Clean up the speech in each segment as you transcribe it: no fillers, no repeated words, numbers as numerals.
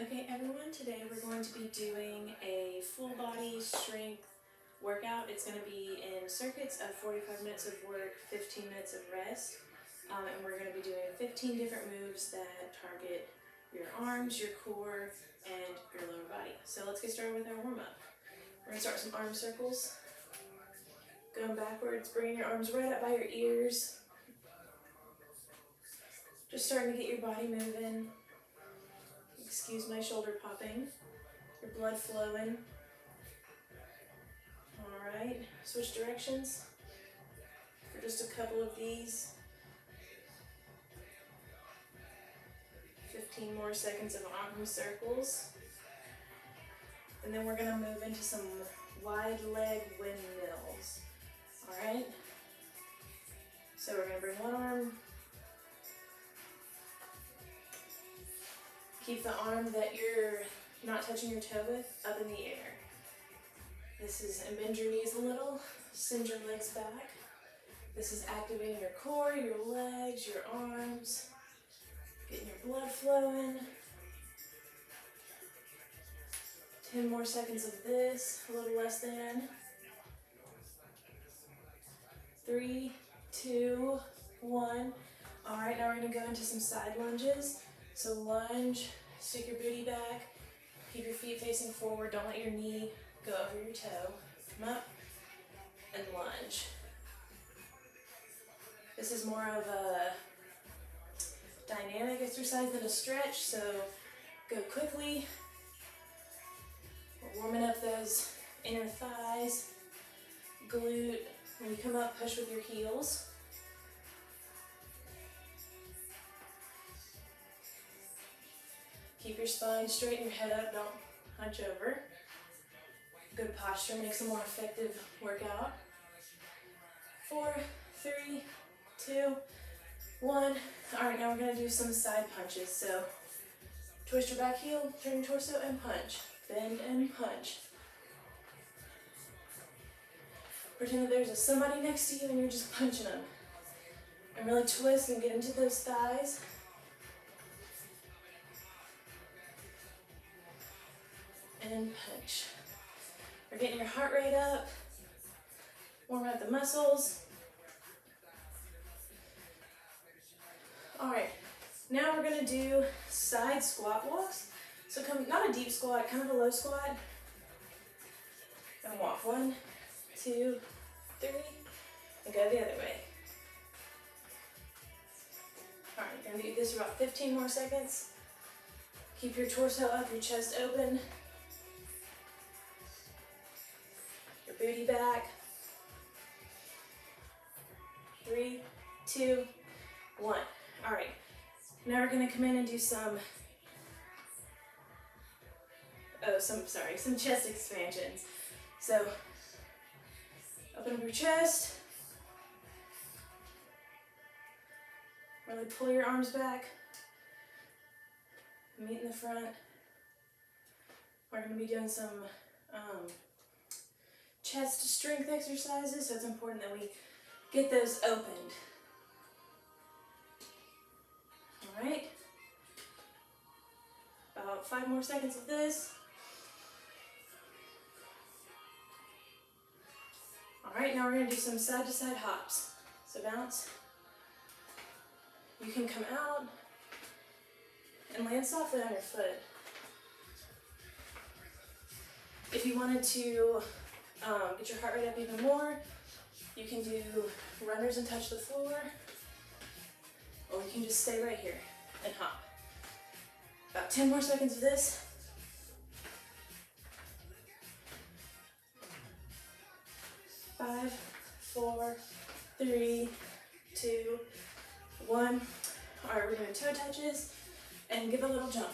Okay everyone, today we're going to be doing a full body strength workout. It's going to be in circuits of 45 minutes of work, 15 minutes of rest, and we're going to be doing 15 different moves that target your arms, your core, and your lower body. So let's get started with our warm-up. We're going to start with some arm circles. Going backwards, bringing your arms right up by your ears. Just starting to get your body moving. Excuse my shoulder popping. Your blood flowing. Alright, switch directions for just a couple of these. 15 more seconds of arm circles. And then we're going to move into some wide leg windmills. Alright? So we're going to bring one arm. Keep the arm that you're not touching your toe with up in the air. This is, and bend your knees a little, send your legs back. This is activating your core, your legs, your arms, getting your blood flowing. 10 more seconds of this, a little less than. 3, 2, 1. All right, now we're gonna go into some side lunges. So lunge, stick your booty back, keep your feet facing forward, don't let your knee go over your toe. Come up and lunge. This is more of a dynamic exercise than a stretch, so go quickly. We're warming up those inner thighs, glute. When you come up, push with your heels. Keep your spine straight and your head up, don't hunch over. Good posture makes a more effective workout. 4, 3, 2, 1. All right, now we're gonna do some side punches. So twist your back heel, turn your torso and punch. Bend and punch. Pretend that there's somebody next to you and you're just punching them. And really twist and get into those thighs. And punch. We're getting your heart rate up, warming up the muscles. All right, now we're gonna do side squat walks. So come, not a deep squat, kind of a low squat. And walk 1, 2, 3, and go the other way. All right, we're gonna do this for about 15 more seconds. Keep your torso up, your chest open. Booty back. 3, 2, 1. All right, now we're gonna come in and do some chest expansions. So open up your chest. Really pull your arms back. Meet in the front. We're gonna be doing some chest strength exercises, so it's important that we get those opened. All right. About 5 more seconds of this. All right, now we're gonna do some side to side hops. So bounce. You can come out and land softly on your foot. If you wanted to get your heart rate up even more, you can do runners and touch the floor, or you can just stay right here and hop. About 10 more seconds of this. Five, 4, 3, 2, 1. All right, we're doing toe touches and give a little jump.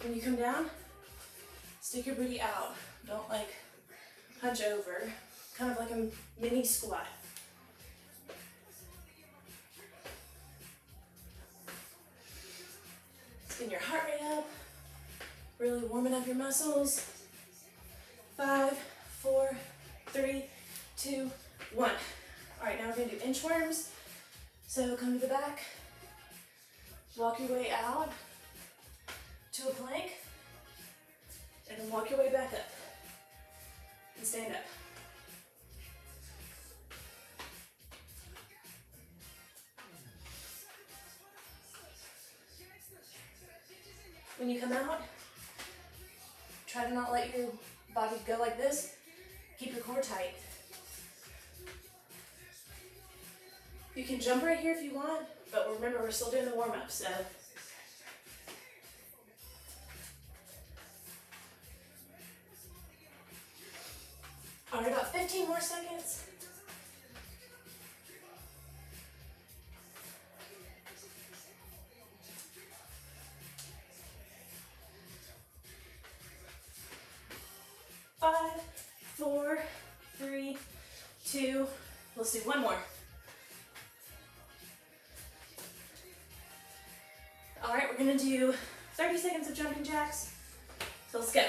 When you come down, stick your booty out. Don't like hunch over. Kind of like a mini squat. Getting your heart rate up. Really warming up your muscles. 5, 4, 3, 2, 1. All right, now we're gonna do inchworms. So come to the back. walk your way out to a plank, and then walk your way back up, and stand up. When you come out, try to not let your body go like this. Keep your core tight. You can jump right here if you want, but remember, we're still doing the warm-up, so. All right, about 15 more seconds. Five, four, three, two, let's do one more. All right, we're gonna do 30 seconds of jumping jacks. So let's go.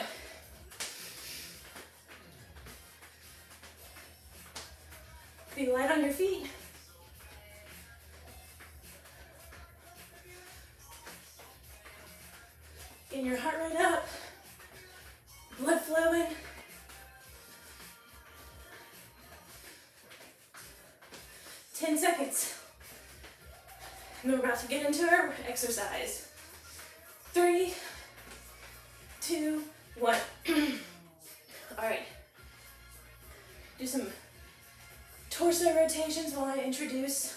Be light on your feet. Getting your heart rate up, blood flowing. Ten seconds. And we're about to get into our exercise. 3, 2, 1. All right. Do some torso rotations while I introduce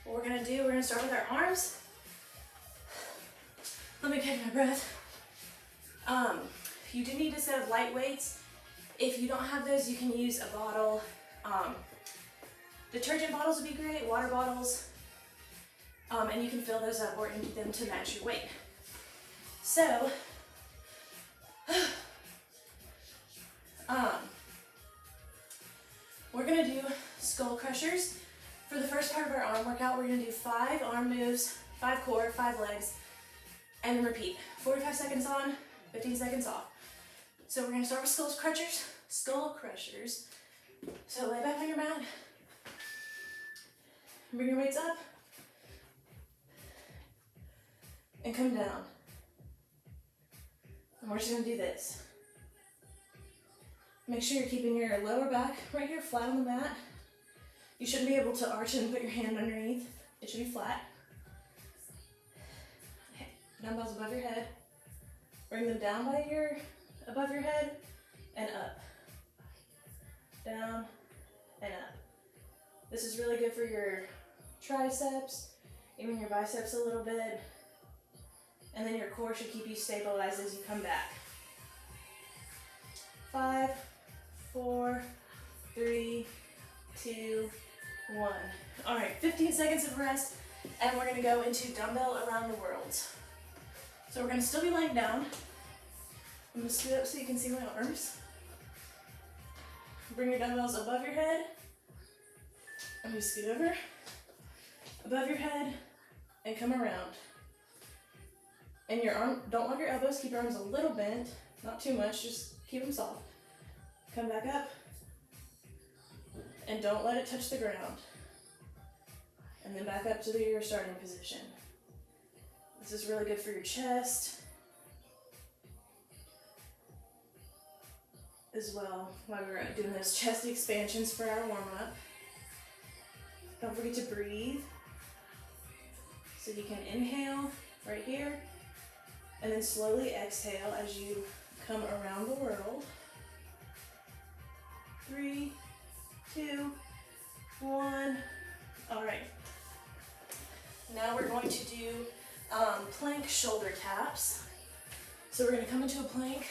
what we're gonna do. We're gonna start with our arms. Let me catch my breath. You do need a set of light weights. If you don't have those, you can use a bottle. Detergent bottles would be great, water bottles. And you can fill those up or empty them to match your weight. So, we're gonna do skull crushers. For the first part of our arm workout, we're gonna do 5 arm moves, 5 core, 5 legs, and then repeat. 45 seconds on, 15 seconds off. So we're gonna start with skull crushers. So lay back on your mat, bring your weights up, and come down. And we're just gonna do this. Make sure you're keeping your lower back right here flat on the mat. You shouldn't be able to arch and put your hand underneath. It should be flat. Dumbbells above your head. Bring them down above your head and up. Down and up. This is really good for your triceps, even your biceps a little bit. And then your core should keep you stabilized as you come back. 5, 4, 3, 2, 1. All right, 15 seconds of rest, and we're gonna go into dumbbell around the world. So we're gonna still be laying down. I'm gonna scoot up so you can see my arms. Bring your dumbbells above your head. I'm gonna scoot over, above your head, and come around. And your arm, don't lock your elbows, keep your arms a little bent, not too much, just keep them soft. Come back up, and don't let it touch the ground. And then back up to your starting position. This is really good for your chest as well, while we're doing those chest expansions for our warm-up. Don't forget to breathe. So you can inhale right here, and then slowly exhale as you come around the world. 3, 2, 1. All right. Now we're going to do plank shoulder taps. So we're going to come into a plank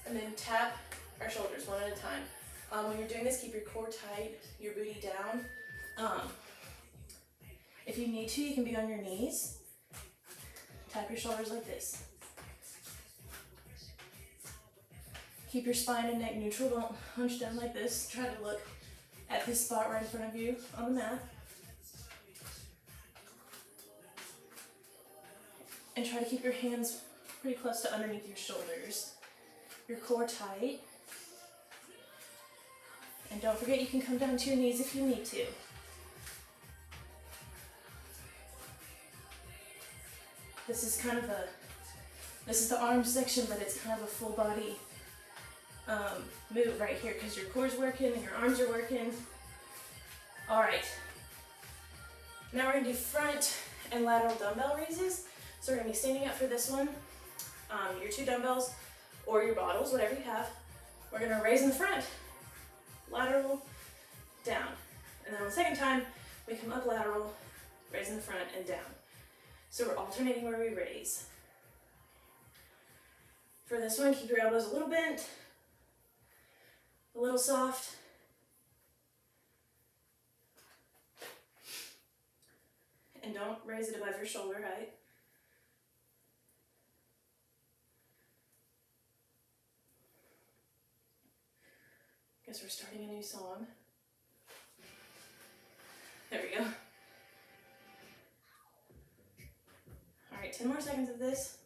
and then tap our shoulders one at a time. When you're doing this, keep your core tight, your booty down. If you need to, you can be on your knees. Tap your shoulders like this. Keep your spine and neck neutral. Don't hunch down like this. Try to look at this spot right in front of you on the mat. And try to keep your hands pretty close to underneath your shoulders. Your core tight. And don't forget, you can come down to your knees if you need to. This is kind of this is the arm section, but it's kind of a full body move right here because your core's working and your arms are working. All right. Now we're gonna do front and lateral dumbbell raises. So we're gonna be standing up for this one. Your 2 dumbbells or your bottles, whatever you have. We're gonna raise in the front, lateral, down. And then on the second time, we come up lateral, raise in the front and down. So we're alternating where we raise. For this one, keep your elbows a little bent, a little soft. And don't raise it above your shoulder height. Guess we're starting a new song. There we go. All right, 10 more seconds of this.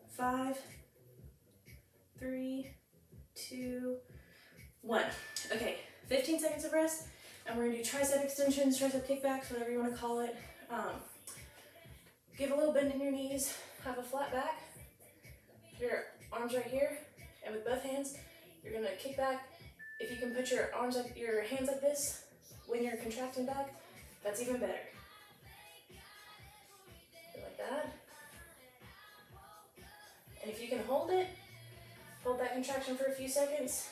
5, 3, 2, 1. Okay, 15 seconds of rest, and we're gonna do tricep extensions, tricep kickbacks, whatever you wanna call it. Give a little bend in your knees, have a flat back, your arms right here, and with both hands, you're gonna kick back. If you can put your hands like this when you're contracting back, that's even better. Like that. And if you can hold that contraction for a few seconds,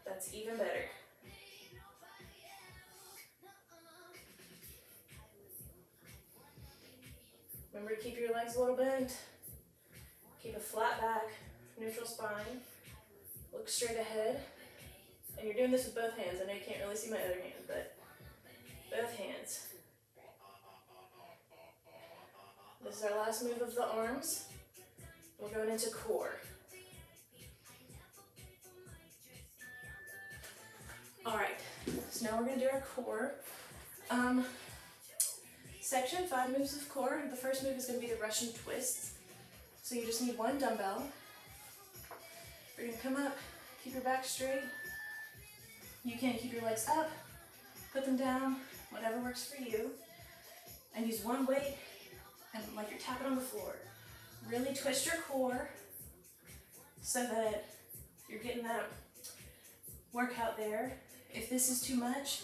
that's even better. Remember to keep your legs a little bent. Keep a flat back, neutral spine. Look straight ahead. And you're doing this with both hands. I know you can't really see my other hand, but both hands. This is our last move of the arms. We're going into core. All right, so now we're gonna do our core. Section 5 moves of core. The first move is gonna be the Russian twists. So you just need 1 dumbbell. You're gonna come up, keep your back straight. You can keep your legs up, put them down, whatever works for you. And use 1 weight and like you're tapping on the floor. Really twist your core so that you're getting that workout there. If this is too much,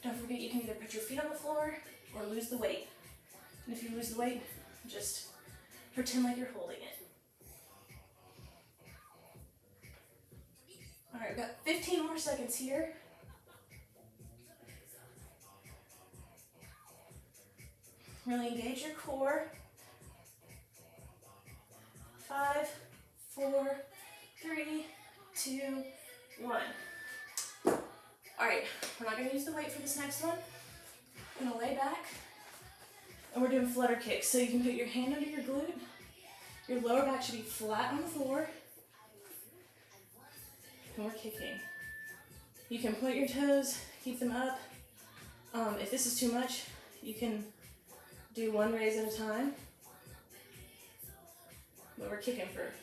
don't forget you can either put your feet on the floor or lose the weight. And if you lose the weight, just pretend like you're holding it. All right, we've got 15 more seconds here. Really engage your core. 5, 4, 3, 2, 1. All right, we're not gonna use the weight for this next one. I'm gonna lay back, and we're doing flutter kicks. So you can put your hand under your glute. Your lower back should be flat on the floor. And we're kicking. You can point your toes, keep them up. If this is too much, you can do 1 raise at a time. But we're kicking for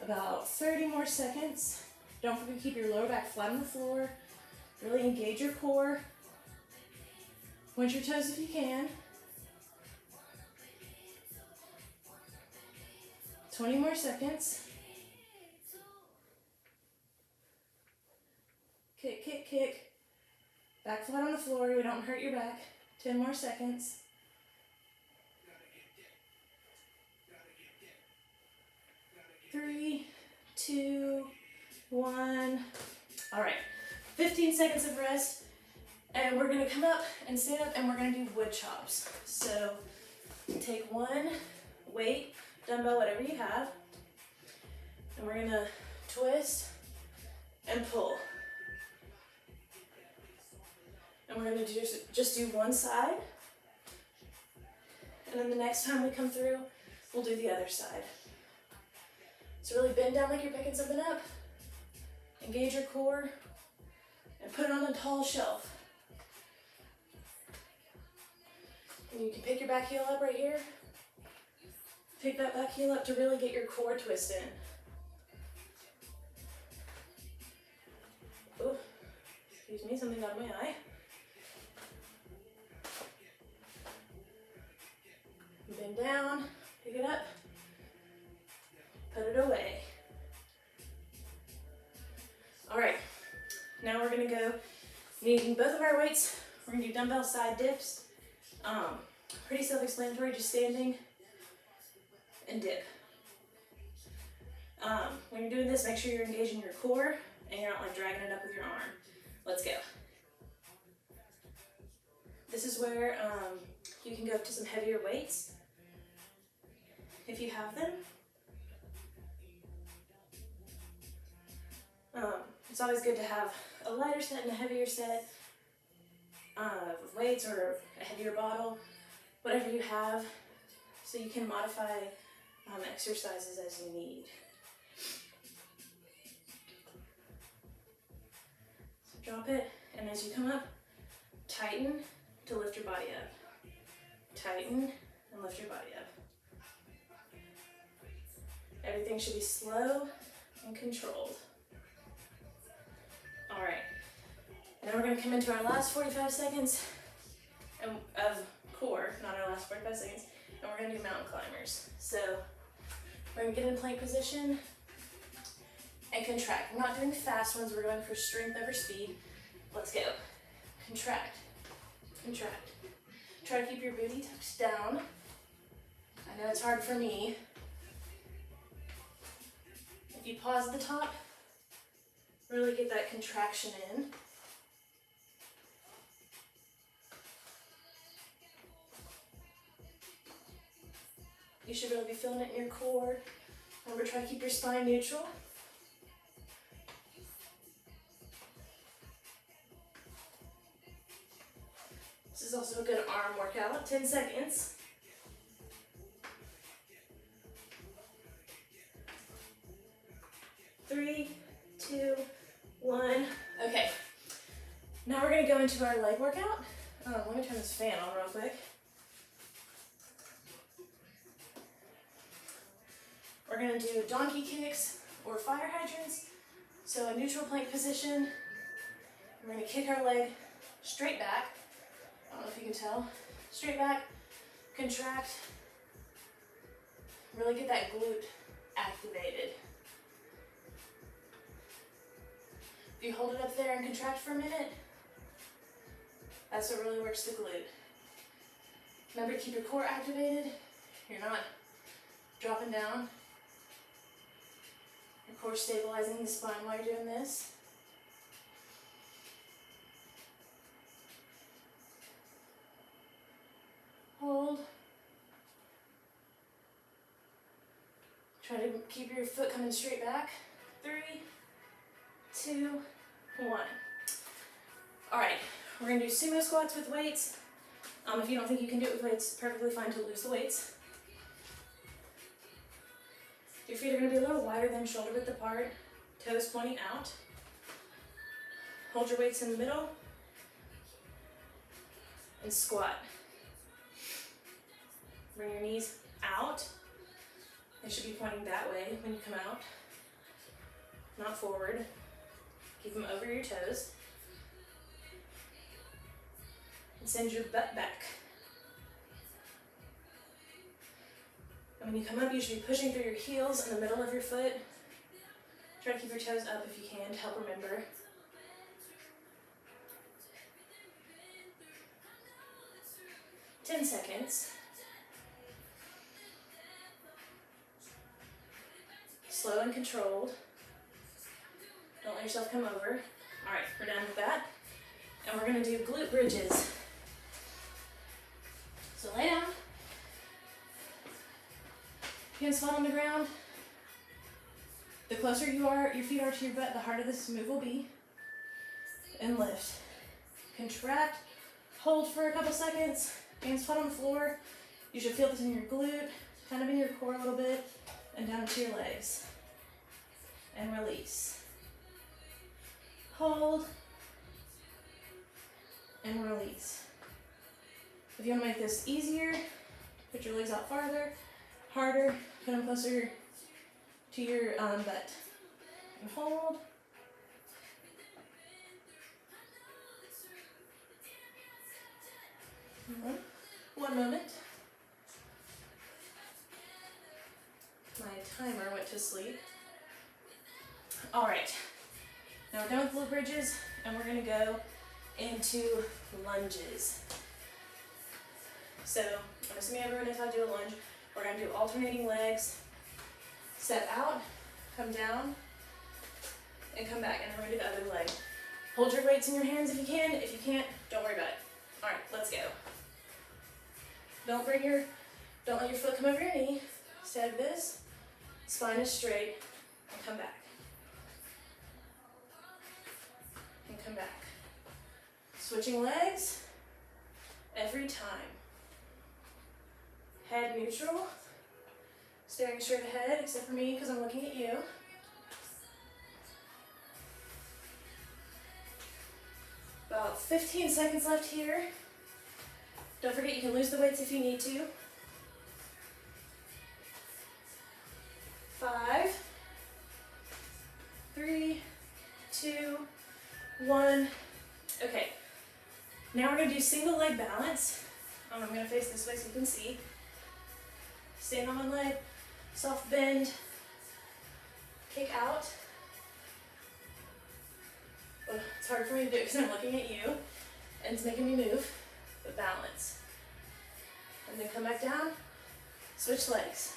about 30 more seconds. Don't forget to keep your lower back flat on the floor. Really engage your core. Point your toes if you can. 20 more seconds. Kick, kick, kick. Back flat on the floor. We don't hurt your back. 10 more seconds. Three, 2, 1. All right, 15 seconds of rest. And we're gonna come up and stand up and we're gonna do wood chops. So take 1 weight, dumbbell, whatever you have. And we're gonna twist and pull. And we're gonna just do 1 side. And then the next time we come through, we'll do the other side. So really bend down like you're picking something up. Engage your core and put it on a tall shelf. And you can pick your back heel up right here. Pick that back heel up to really get your core twist in. Oh, excuse me, something got in my eye. Bend down, pick it up, put it away. All right, now we're gonna go, needing both of our weights, we're gonna do dumbbell side dips. Pretty self-explanatory, just standing and dip. When you're doing this, make sure you're engaging your core and you're not like dragging it up with your arm. Let's go. This is where you can go up to some heavier weights if you have them. It's always good to have a lighter set and a heavier set with weights or a heavier bottle, whatever you have, so you can modify exercises as you need. So drop it, and as you come up, tighten to lift your body up. Tighten and lift your body up. Everything should be slow and controlled. All right, now we're gonna come into our last 45 seconds of core, not our last 45 seconds, and we're gonna do mountain climbers. So we're gonna get in plank position and contract. We're not doing fast ones, we're going for strength over speed. Let's go. Contract, contract. Try to keep your booty tucked down. I know it's hard for me. If you pause at the top, really get that contraction in. You should really be feeling it in your core. Remember, try to keep your spine neutral. This is also a good arm workout. 10 seconds. Three, two, one. Okay. Now we're gonna go into our leg workout. Let me turn this fan on real quick. We're gonna do donkey kicks or fire hydrants. So a neutral plank position. We're gonna kick our leg straight back. I don't know if you can tell. Straight back, contract. Really get that glute activated. If you hold it up there and contract for a minute, that's what really works the glute. Remember to keep your core activated. You're not dropping down. Your core stabilizing the spine while you're doing this. Hold. Try to keep your foot coming straight back. 3, 2, 1. All right, we're gonna do sumo squats with weights. If you don't think you can do it with weights, perfectly fine to lose the weights. Your feet are gonna be a little wider than shoulder width apart, toes pointing out. Hold your weights in the middle and squat. Bring your knees out. They should be pointing that way when you come out, not forward. Keep them over your toes. And send your butt back. And when you come up, you should be pushing through your heels in the middle of your foot. Try to keep your toes up if you can to help remember. Seconds. Slow and controlled. Don't let yourself come over. All right, we're done with that. And we're gonna do glute bridges. So lay down. Hands flat on the ground. The closer your feet are to your butt, the harder this move will be. And lift. Contract. Hold for a couple seconds. Hands flat on the floor. You should feel this in your glute, kind of in your core a little bit, and down to your legs. And release. Hold. And release. If you want to make this easier, put your legs out farther, harder, put them closer to your butt. And hold. One moment. timer went to sleep. All right, now we're done with little bridges, and we're gonna go into lunges. So I'm assuming everyone knows how to do a lunge. We're gonna do alternating legs, step out, come down, and come back, and then we're gonna do the other leg. Hold your weights in your hands if you can. If you can't, don't worry about it. All right, let's go. Don't let your foot come over your knee. Stay like this. Spine is straight, and come back. And come back. Switching legs every time. Head neutral. Staring straight ahead, except for me because I'm looking at you. About 15 seconds left here. Don't forget you can lose the weights if you need to. 5, 3, 2, 1. Okay. Now we're going to do single leg balance. I'm going to face this way so you can see. Stand on one leg, soft bend, kick out. Oh, it's hard for me to do because I'm looking at you and it's making me move, but balance. And then come back down, switch legs.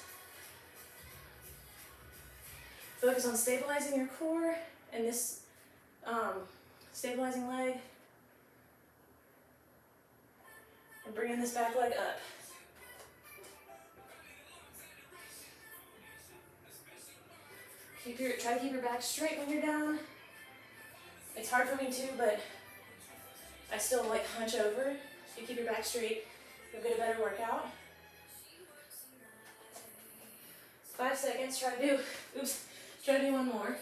Focus on stabilizing your core and this stabilizing leg. And bringing this back leg up. Try to keep your back straight when you're down. It's hard for me too, but I still like hunch over. If you keep your back straight, you'll get a better workout. 5 seconds, try to do one more.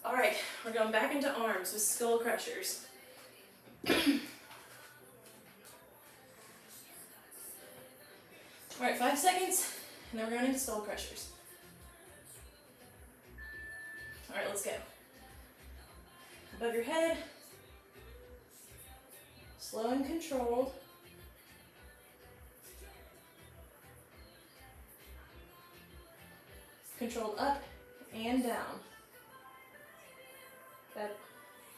All right, we're going back into arms with skull crushers. All right, 5 seconds, and then we're going into skull crushers. All right, let's go. Above your head, slow and controlled. Controlled up and down. Got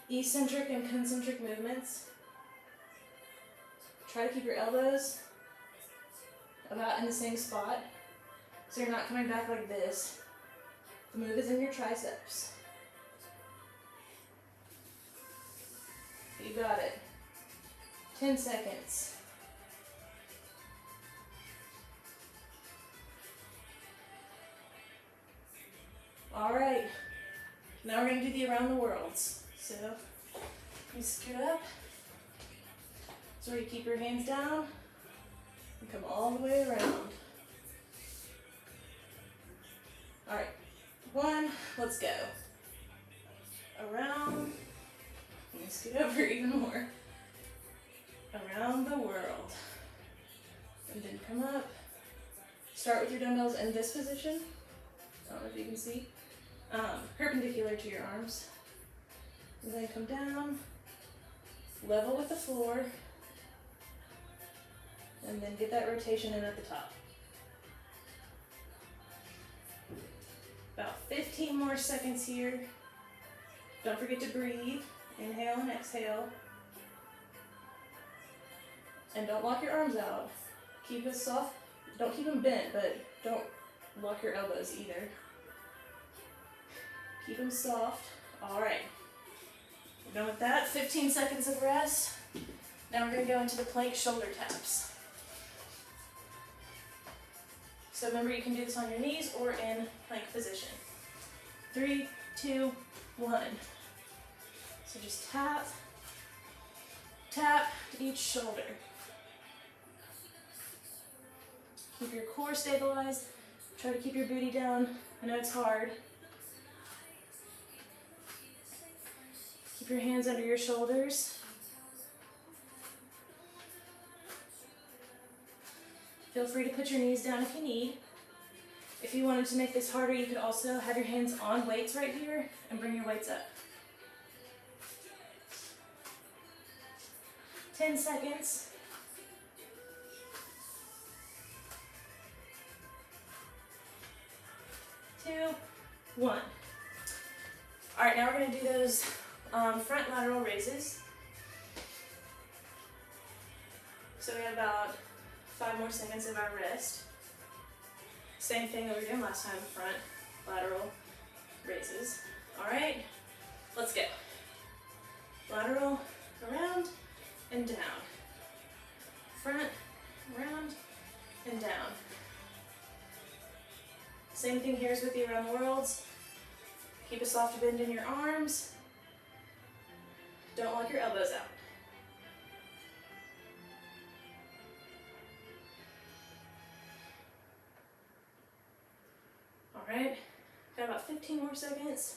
eccentric and concentric movements. Try to keep your elbows about in the same spot, so you're not coming back like this. The move is in your triceps. You got it. 10 seconds. All right. Now we're going to do the around the worlds. So you scoot up. So you keep your hands down and come all the way around. All right. 1, let's go. Around. And scoot over even more. Around the world. And then come up. Start with your dumbbells in this position. I don't know if you can see. Perpendicular to your arms. And then come down. Level with the floor. And then get that rotation in at the top. About 15 more seconds here. Don't forget to breathe. Inhale and exhale. And don't lock your arms out. Keep it soft. Don't keep them bent, but don't lock your elbows either. Keep them soft. All right. We're done with that. 15 seconds of rest. Now we're going to go into the plank shoulder taps. So remember, you can do this on your knees or in plank position. 3, 2, 1. So just tap, tap each shoulder. Keep your core stabilized. Try to keep your booty down. I know it's hard. Keep your hands under your shoulders. Feel free to put your knees down if you need. If you wanted to make this harder, you could also have your hands on weights right here and bring your weights up. 10 seconds. 1. All right, now we're going to do those front lateral raises. So we have about 5 more seconds of our rest. Same thing that we were doing last time, front lateral raises. All right, let's go. Lateral, around, and down. Front, around, and down. Same thing here as with the around the worlds. Keep a soft bend in your arms. Don't lock your elbows out. All right, got about 15 more seconds.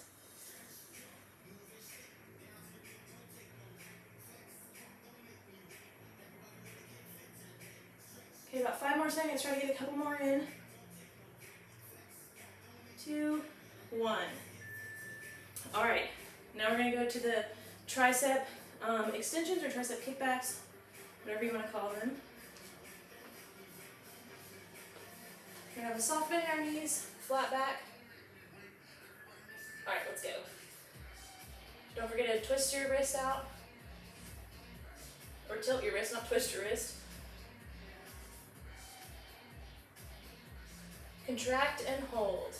Okay, about 5 more seconds. Try to get a couple more in. 2, 1. All right, now we're going to go to the tricep extensions or tricep kickbacks, whatever you want to call them. We're going to have a soft bend in our knees, flat back. All right, let's go. Don't forget to twist your wrist out. Or tilt your wrist, not twist your wrist. Contract and hold.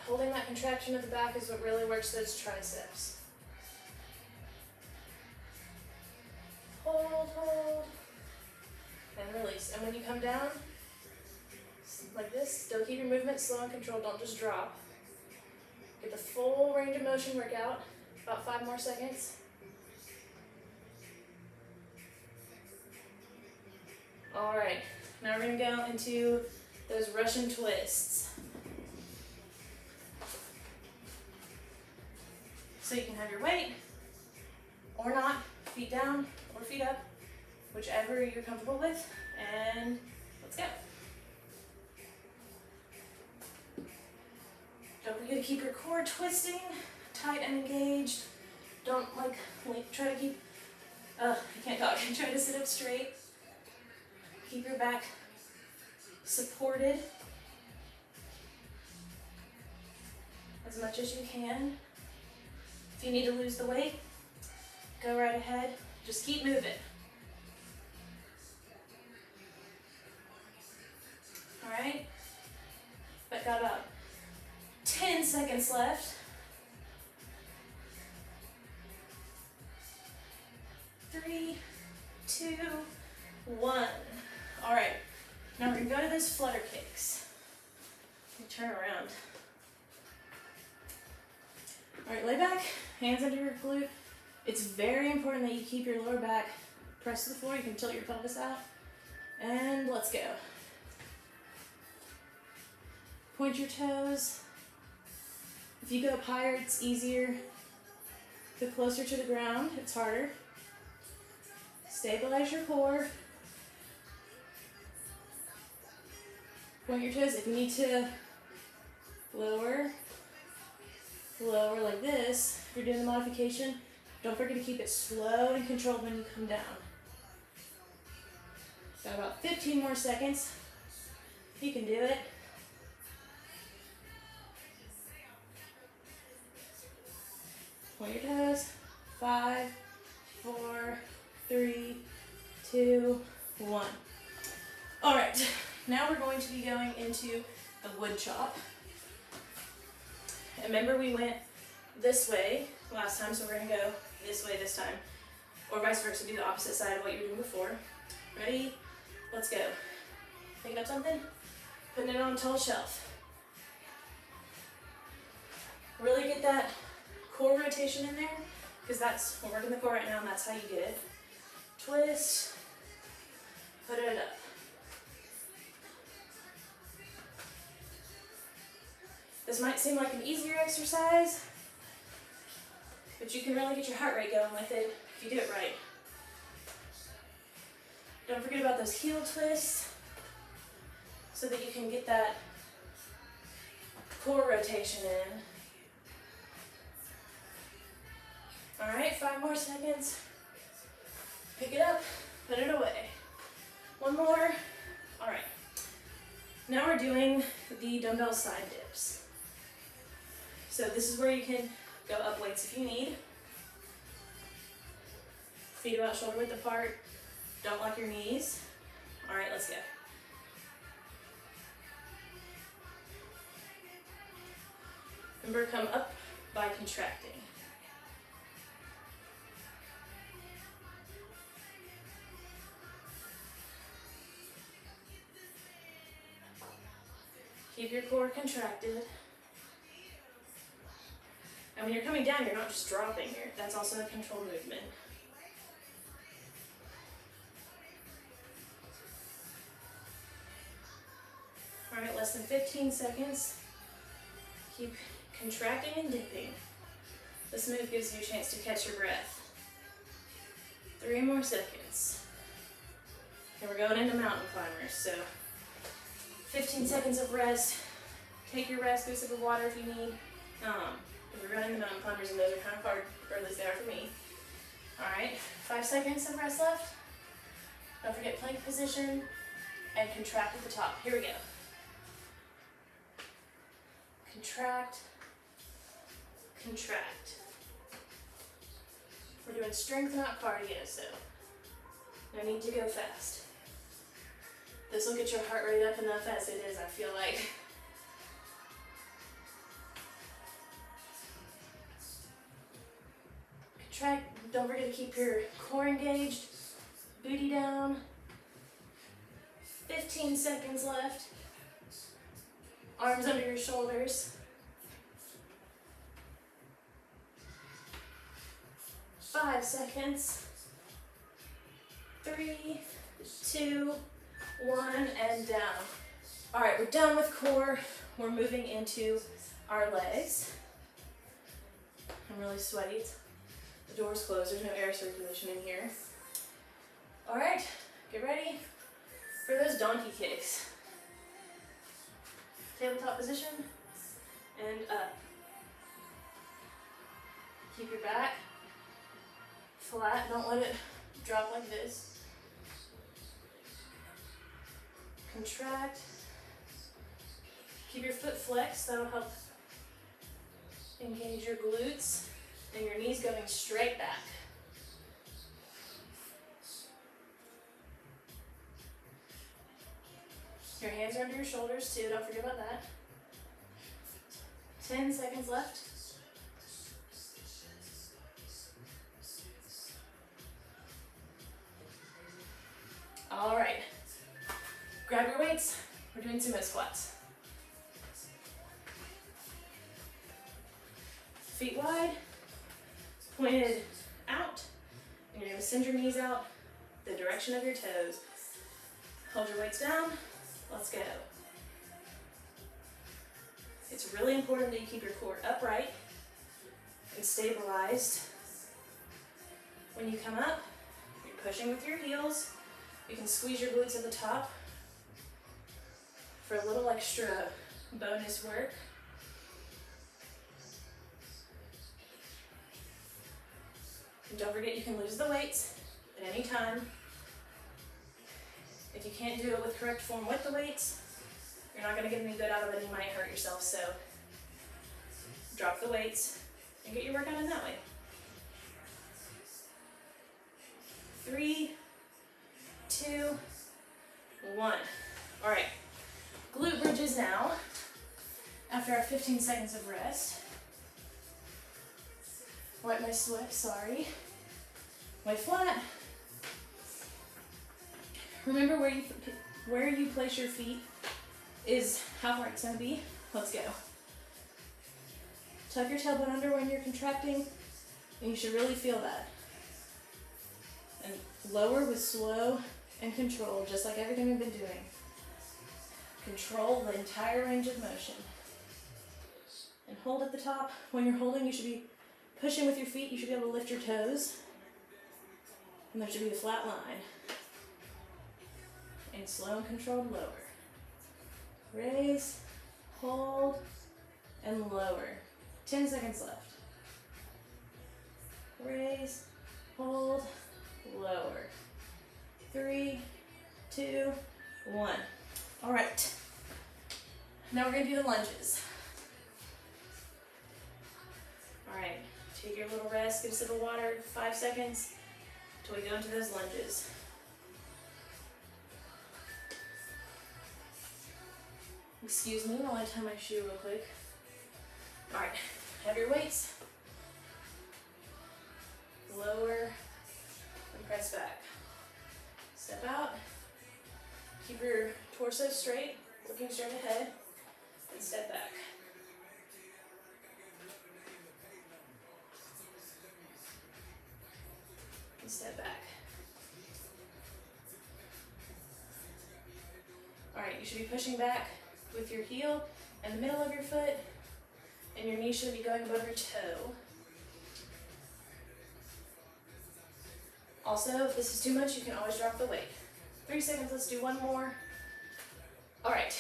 Holding that contraction of the back is what really works those triceps. Hold, hold, and release. And when you come down, like this, still keep your movement slow and controlled, don't just drop. Get the full range of motion workout, about 5 more seconds. All right, now we're gonna go into those Russian twists. So you can have your weight, or not, feet down or feet up, whichever you're comfortable with, and let's go. Don't forget to keep your core twisting, tight and engaged. Don't try to keep, I can't talk, try to sit up straight. Keep your back supported as much as you can. If you need to lose the weight, go right ahead. Just keep moving. All right? But got about 10 seconds left. 3, 2, 1. All right. Now we're gonna go to those flutter kicks. Let me turn around. All right, lay back, hands under your glute. It's very important that you keep your lower back pressed to the floor. You can tilt your pelvis out. And let's go. Point your toes. If you go up higher, it's easier. Go closer to the ground, it's harder. Stabilize your core. Point your toes. If you need to lower like this, if you're doing the modification, don't forget to keep it slow and controlled when you come down. Got about 15 more seconds. You can do it. Point your toes. 5, 4, 3, 2, 1. All right, now we're going to be going into a wood chop. And remember we went this way last time, so we're gonna go this way this time. Or vice versa, do the opposite side of what you were doing before. Ready? Let's go. Picking up something, putting it on a tall shelf. Really get that core rotation in there, because we're working the core right now and that's how you get it. Twist, put it up. This might seem like an easier exercise, but you can really get your heart rate going with it if you do it right. Don't forget about those heel twists so that you can get that core rotation in. All right, 5 more seconds. Pick it up, put it away. One more. All right. Now we're doing the dumbbell side dips. So this is where you can go up weights if you need. Feet about shoulder width apart. Don't lock your knees. All right, let's go. Remember, come up by contracting. Keep your core contracted. And when you're coming down, you're not just dropping. That's also a controlled movement. All right, less than 15 seconds. Keep contracting and dipping. This move gives you a chance to catch your breath. 3 more seconds. And we're going into mountain climbers, so 15 seconds of rest. Take your rest, go sip of water if you need. We're running the mountain climbers and those are kind of hard, or at least they are for me. All right, 5 seconds of rest left. Don't forget plank position and contract at the top. Here we go. Contract, contract. We're doing strength, not cardio, so no need to go fast. This will get your heart rate up enough as it is, I feel like. Contract, don't forget to keep your core engaged, booty down. 15 seconds left. Arms under your shoulders. 5 seconds. 3, 2, 1, and down. All right, we're done with core. We're moving into our legs. I'm really sweaty. The door's closed. There's no air circulation in here. All right, get ready for those donkey kicks. Tabletop position and up. Keep your back flat. Don't let it drop like this. Contract. Keep your foot flexed. That'll help engage your glutes and your knees going straight back. Your hands are under your shoulders too, don't forget about that. 10 seconds left. All right, grab your weights. We're doing sumo squats. Feet wide, pointed out, and you're gonna send your knees out the direction of your toes. Hold your weights down. Let's go. It's really important that you keep your core upright and stabilized. When you come up, you're pushing with your heels. You can squeeze your glutes at the top for a little extra bonus work. And don't forget you can lose the weights at any time. If you can't do it with correct form with the weights, you're not going to get any good out of it and you might hurt yourself. So drop the weights and get your workout in that way. 3, 2, 1. All right, glute bridges now after our 15 seconds of rest. Wipe my sweat, sorry. Lay flat. Remember where you place your feet is how hard it's gonna be. Let's go. Tuck your tailbone under when you're contracting, and you should really feel that. And lower with slow and control, just like everything we've been doing. Control the entire range of motion. And hold at the top. When you're holding, you should be pushing with your feet. You should be able to lift your toes. And there should be a flat line. And slow and controlled lower. Raise, hold, and lower. 10 seconds left. Raise, hold, lower. 3, 2, 1. All right. Now we're gonna do the lunges. All right, take your little rest, get a sip of water, 5 seconds, till we go into those lunges. Excuse me while I tie my shoe real quick. All right, have your weights. Lower and press back. Step out. Keep your torso straight, looking straight ahead, and step back. And step back. All right, you should be pushing back with your heel in the middle of your foot, and your knee should be going above your toe. Also, if this is too much, you can always drop the weight. 3 seconds, let's do one more. All right,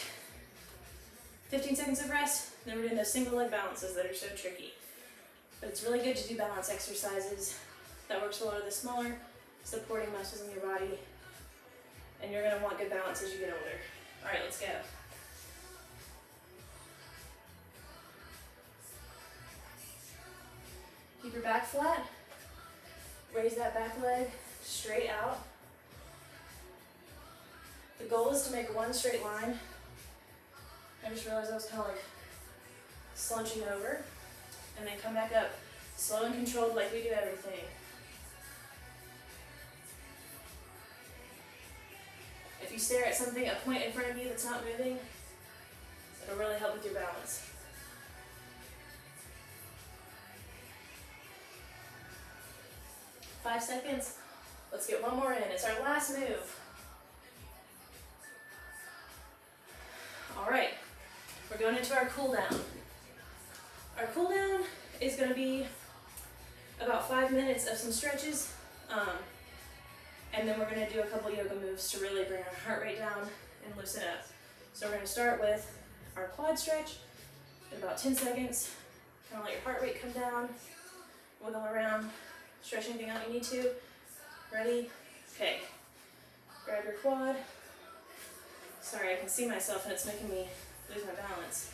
15 seconds of rest, then we're doing those single leg balances that are so tricky. But it's really good to do balance exercises. That works a lot of the smaller supporting muscles in your body, and you're gonna want good balance as you get older. All right, let's go. Keep your back flat. Raise that back leg straight out. The goal is to make one straight line. I just realized I was kind of like slouching over, and then come back up, slow and controlled like we do everything. If you stare at something, a point in front of you that's not moving, it'll really help with your balance. Five seconds. Let's get one more in. It's our last move. All right, we're going into our cool down. Our cool down is going to be about 5 minutes of some stretches, and then we're going to do a couple yoga moves to really bring our heart rate down and loosen up. So we're going to start with our quad stretch in about 10 seconds. Kind of let your heart rate come down, wiggle around, stretch anything out you need to. Ready? Okay. Grab your quad. Sorry, I can see myself and it's making me lose my balance.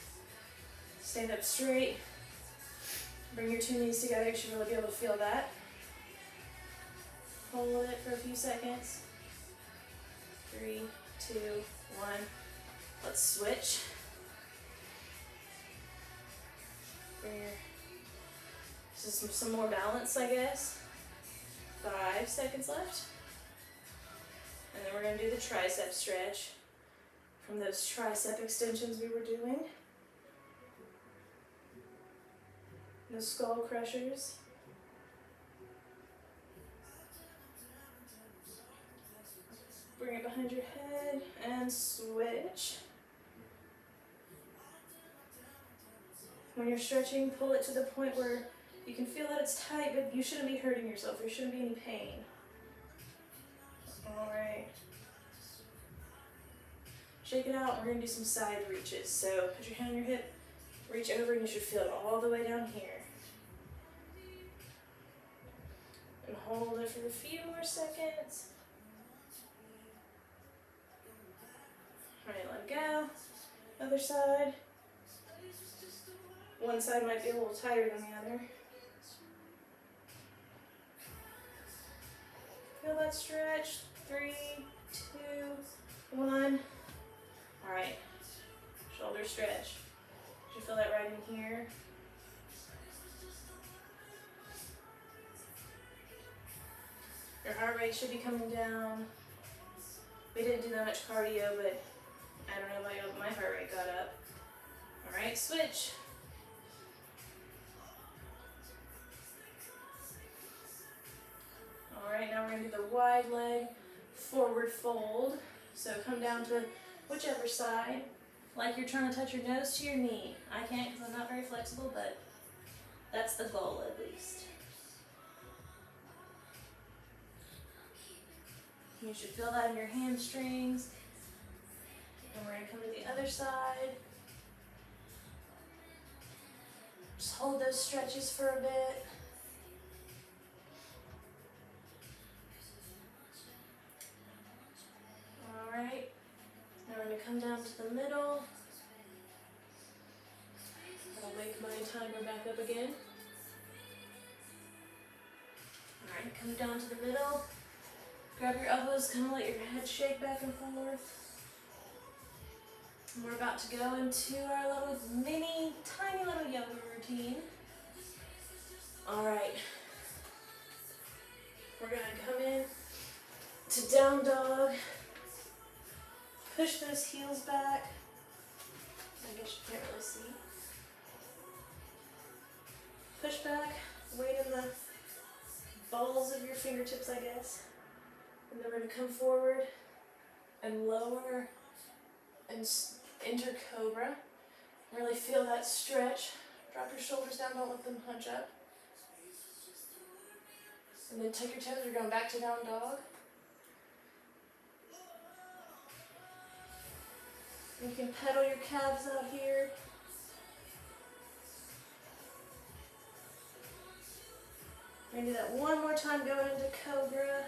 Stand up straight. Bring your 2 knees together. You should really be able to feel that. Hold it for a few seconds. 3, 2, 1. Let's switch. Bring your, just some more balance, I guess. 5 seconds left. And then we're going to do the tricep stretch from those tricep extensions we were doing. The skull crushers. Bring it behind your head and switch. When you're stretching, pull it to the point where you can feel that it's tight, but you shouldn't be hurting yourself. There shouldn't be any pain. All right. Shake it out, and we're going to do some side reaches. So put your hand on your hip, reach over, and you should feel it all the way down here. And hold it for a few more seconds. All right, let go. Other side. One side might be a little tighter than the other. Feel that stretch. 3, 2, 1. All right. Shoulder stretch. Did you feel that right in here? Your heart rate should be coming down. We didn't do that much cardio, but I don't know why my heart rate got up. All right, switch. All right, now we're gonna do the wide leg forward fold. So come down to whichever side, like you're trying to touch your nose to your knee. I can't because I'm not very flexible, but that's the goal at least. You should feel that in your hamstrings. And we're gonna come to the other side. Just hold those stretches for a bit. come down to the middle. I'll wake my timer back up again. Alright, come down to the middle. Grab your elbows, kind of let your head shake back and forth. And we're about to go into our little tiny little yoga routine. Alright. We're going to come in to down dog. Push those heels back. I guess you can't really see. Push back, weight in the balls of your fingertips, I guess. And then we're going to come forward and lower and enter cobra. Really feel that stretch. Drop your shoulders down, don't let them hunch up. And then tuck your toes, we're going back to down dog. You can pedal your calves out here. We're going to do that one more time going into cobra.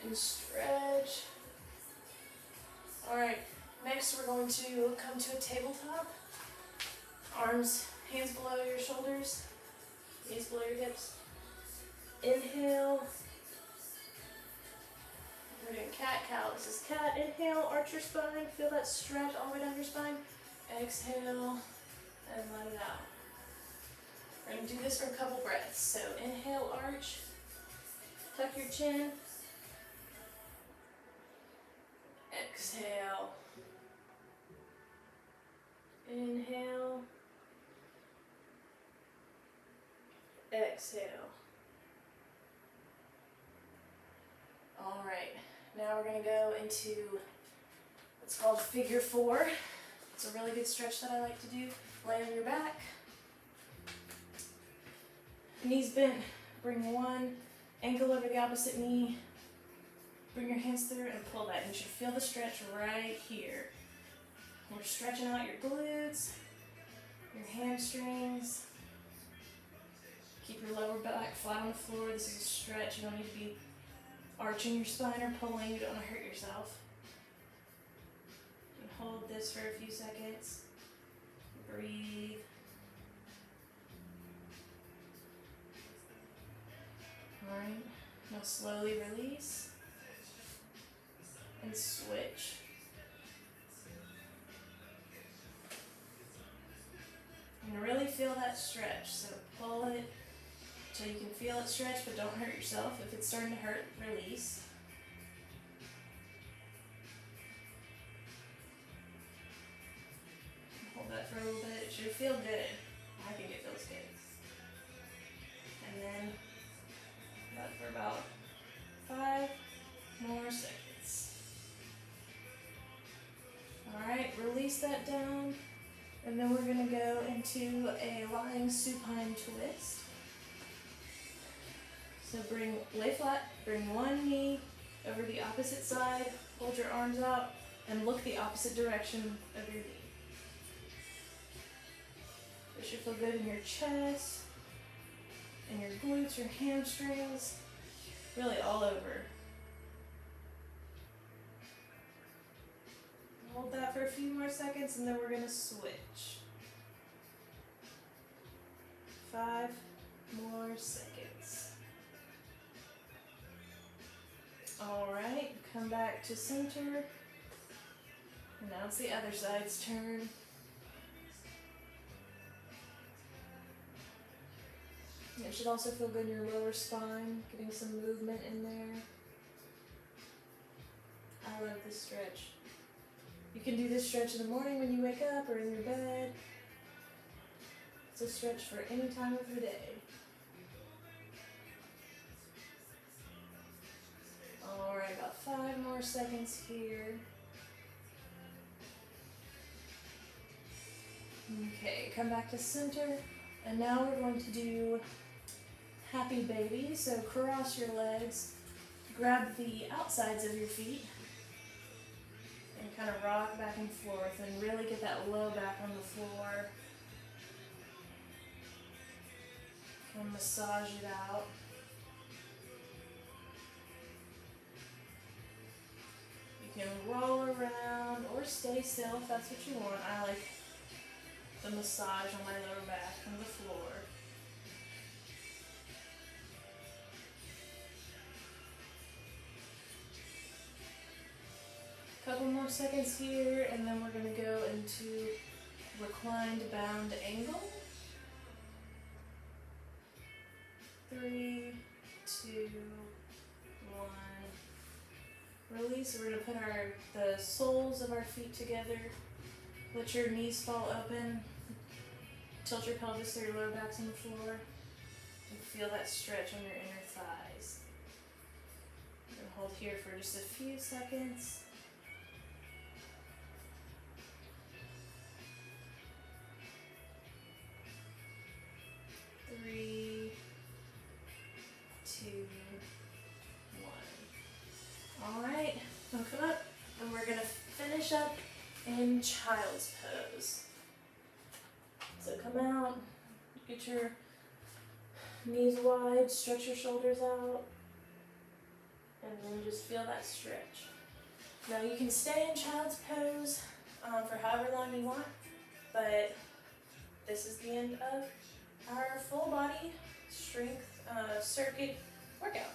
And stretch. Alright, next we're going to come to a tabletop. Arms, hands below your shoulders, knees below your hips. Inhale. We're doing cat-cow. This is cat. Inhale, arch your spine. Feel that stretch all the way down your spine. Exhale, and let it out. We're going to do this for a couple breaths. So inhale, arch. Tuck your chin. Exhale. Inhale. Exhale. All right, now we're going to go into what's called figure four. It's a really good stretch that I like to do. Lay on your back. Knees bent. Bring one ankle over the opposite knee. Bring your hands through and pull that. And you should feel the stretch right here. We're stretching out your glutes, your hamstrings. Keep your lower back flat on the floor. This is a stretch. You don't need to be arching your spine or pulling. You don't want to hurt yourself. You can hold this for a few seconds. Breathe. Alright, now slowly release and switch. And really feel that stretch. So pull it till you can feel it stretch, but don't hurt yourself. If it's starting to hurt, release. Hold that for a little bit. It should feel good. I think it feels good. And then that for about 5 more seconds. Alright, release that down. And then we're going to go into a lying supine twist. So lay flat, bring one knee over the opposite side, hold your arms out, and look the opposite direction of your knee. This should feel good in your chest, in your glutes, your hamstrings, really all over. Hold that for a few more seconds and then we're going to switch. 5 more seconds. Alright, come back to center. And now it's the other side's turn. It should also feel good in your lower spine, getting some movement in there. I love this stretch. You can do this stretch in the morning when you wake up or in your bed. It's a stretch for any time of the day. Alright, about 5 more seconds here. Okay, come back to center. And now we're going to do happy baby. So cross your legs, grab the outsides of your feet, and kind of rock back and forth and really get that low back on the floor. And massage it out. You can roll around or stay still if that's what you want. I like the massage on my lower back from the floor. Couple more seconds here, and then we're going to go into reclined bound angle. 3, 2, 1. Release. We're going to put the soles of our feet together. Let your knees fall open. Tilt your pelvis so your lower back's on the floor. And feel that stretch on your inner thighs. We're going to hold here for just a few seconds. 3, 2, 1. Alright, now come up and we're going to finish up in child's pose. So come out, get your knees wide, stretch your shoulders out, and then just feel that stretch. Now you can stay in child's pose for however long you want, but this is the end of our full body strength circuit workout.